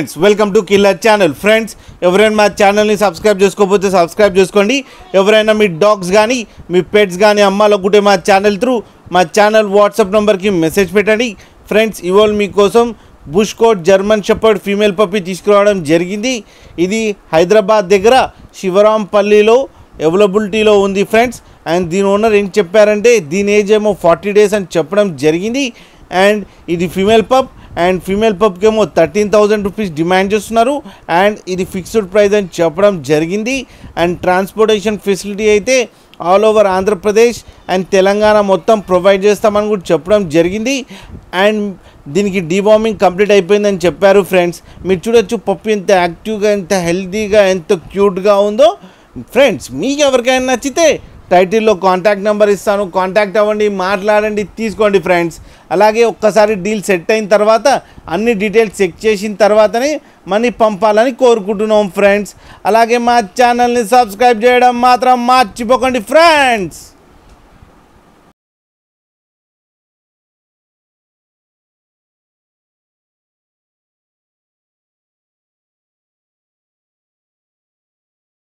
Friends welcome to killer channel. Friends ఎవరైనా మా ఛానల్ని సబ్స్క్రైబ్ చేసుకోకపోతే సబ్స్క్రైబ్ చేసుకోండి. ఎవరైనా మీ డాగ్స్ కానీ మీ పెట్స్ కానీ అమ్మాలనుకుంటే మా ఛానల్ త్రూ మా ఛానల్ వాట్సాప్ నెంబర్కి మెసేజ్ పెట్టండి. ఫ్రెండ్స్ ఇవాళ మీకోసం plush coat German shepherd female puppy తీసుకురావడం జరిగింది. ఇది హైదరాబాద్ దగ్గర శివరాంపల్లిలో అవైలబిలిటీలో ఉంది ఫ్రెండ్స్. అండ్ దీని ఓనర్ ఏం చెప్పారంటే దీని ఏజ్ ఏమో 40 days అని చెప్పడం జరిగింది. అండ్ ఇది ఫీమేల్ పప్ అండ్ ఫీమేల్ పప్కి ఏమో 13,000 రూపీస్ డిమాండ్ చేస్తున్నారు. అండ్ ఇది ఫిక్స్డ్ ప్రైస్ అని చెప్పడం జరిగింది. అండ్ ట్రాన్స్పోర్టేషన్ ఫెసిలిటీ అయితే all over Andhra Pradesh and Telangana మొత్తం ప్రొవైడ్ చేస్తామని కూడా చెప్పడం జరిగింది. అండ్ దీనికి డీవార్మింగ్ కంప్లీట్ అయిపోయిందని చెప్పారు. ఫ్రెండ్స్ మీరు చూడొచ్చు పప్పి ఎంత యాక్టివ్గా ఎంత హెల్తీగా ఎంత క్యూట్గా ఉందో. ఫ్రెండ్స్ మీకు ఎవరికైనా నచ్చితే టైటిల్లో కాంటాక్ట్ నెంబర్ ఇస్తాను, కాంటాక్ట్ అవ్వండి, మాట్లాడండి, తీసుకోండి ఫ్రెండ్స్. అలాగే ఒక్కసారి డీల్ సెట్ అయిన తర్వాత అన్ని డీటెయిల్స్ చెక్ చేసిన తర్వాతనే మనీ పంపాలని కోరుకుంటున్నాం ఫ్రెండ్స్. అలాగే మా ఛానల్ని సబ్స్క్రైబ్ చేయడం మాత్రం మర్చిపోకండి ఫ్రెండ్స్.